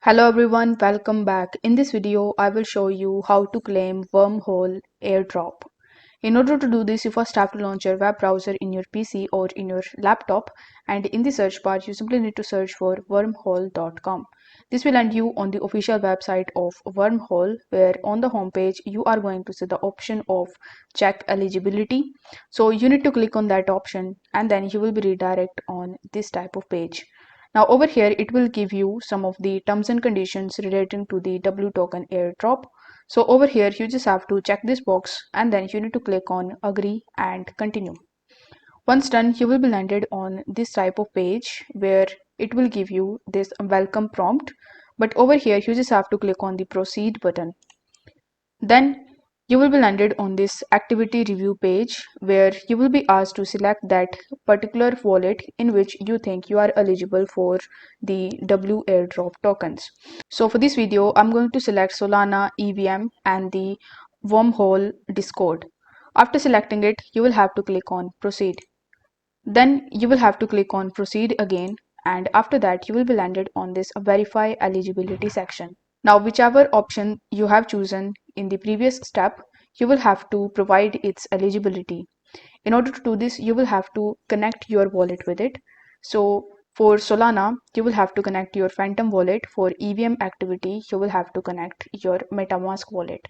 Hello everyone, welcome back. In this video, I will show you how to claim Wormhole Airdrop. In order to do this, you first have to launch your web browser in your PC or in your laptop, and in the search bar, you simply need to search for wormhole.com. This will land you on the official website of Wormhole, where on the homepage, you are going to see the option of check eligibility. So you need to click on that option, and then you will be redirected on this type of page. Now over here it will give you some of the terms and conditions relating to the W token airdrop. So over here you just have to check this box and then you need to click on agree and continue. Once done, you will be landed on this type of page where it will give you this welcome prompt. But over here you just have to click on the proceed button. Then you will be landed on this activity review page where you will be asked to select that particular wallet in which you think you are eligible for the W airdrop tokens. So for this video, I'm going to select Solana EVM and the Wormhole Discord. After selecting it, you will have to click on proceed. Then you will have to click on proceed again, and after that you will be landed on this verify eligibility section. Now whichever option you have chosen in the previous step, you will have to provide its eligibility. In order to do this, you will have to connect your wallet with it. So for Solana, you will have to connect your Phantom wallet. For EVM activity, you will have to connect your MetaMask wallet.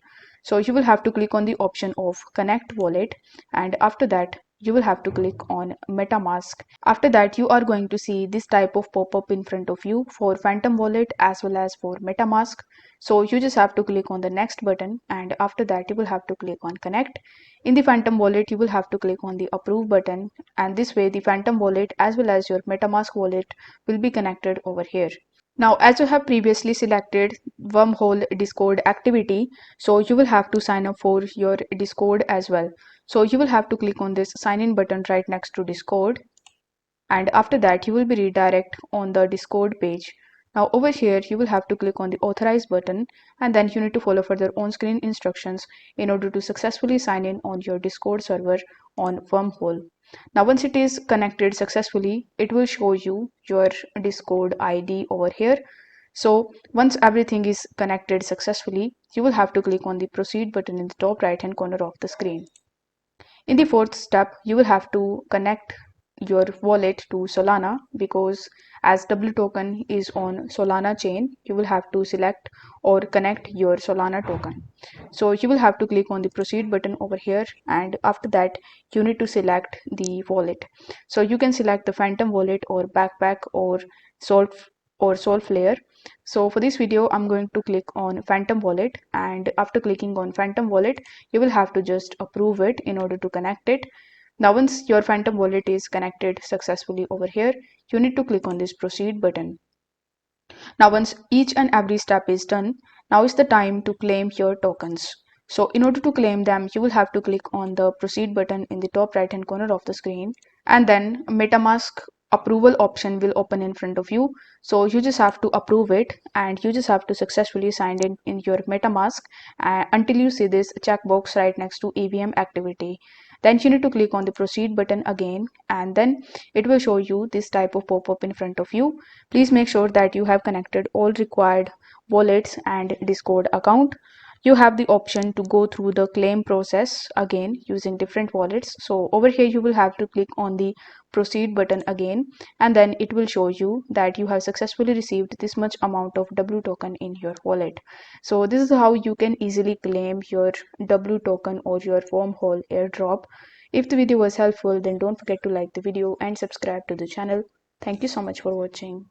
So you will have to click on the option of connect wallet, and after that you will have to click on MetaMask. After that, you are going to see this type of pop-up in front of you for Phantom wallet as well as for MetaMask. So you just have to click on the next button, and after that you will have to click on connect. In the Phantom wallet, you will have to click on the approve button, and this way the Phantom wallet as well as your MetaMask wallet will be connected over here. Now, as you have previously selected Wormhole Discord activity, so you will have to sign up for your Discord as well. So you will have to click on this sign in button right next to Discord, and after that you will be redirected on the Discord page. Now over here you will have to click on the authorize button, and then you need to follow further on screen instructions in order to successfully sign in on your Discord server on Wormhole. Now once it is connected successfully, it will show you your Discord ID over here. So once everything is connected successfully, you will have to click on the proceed button in the top right hand corner of the screen. In the fourth step, you will have to connect your wallet to Solana, because as W token is on Solana chain, you will have to select or connect your Solana token. So you will have to click on the proceed button over here, and after that you need to select the wallet. So you can select the Phantom wallet or Backpack or Solflare. So for this video, I'm going to click on Phantom wallet, and after clicking on Phantom wallet, you will have to just approve it in order to connect it. Now once your Phantom wallet is connected successfully over here, you need to click on this proceed button. Now once each and every step is done, now is the time to claim your tokens. So in order to claim them, you will have to click on the proceed button in the top right hand corner of the screen, and then MetaMask approval option will open in front of you. So you just have to approve it, and you just have to successfully sign in your MetaMask until you see this checkbox right next to EVM activity. Then you need to click on the proceed button again, and then it will show you this type of pop-up in front of you. Please make sure that you have connected all required wallets and Discord account. You have the option to go through the claim process again using different wallets. So over here you will have to click on the proceed button again, and then it will show you that you have successfully received this much amount of W token in your wallet. So this is how you can easily claim your W token or your Wormhole airdrop. If the video was helpful, then don't forget to like the video and subscribe to the channel. Thank you so much for watching.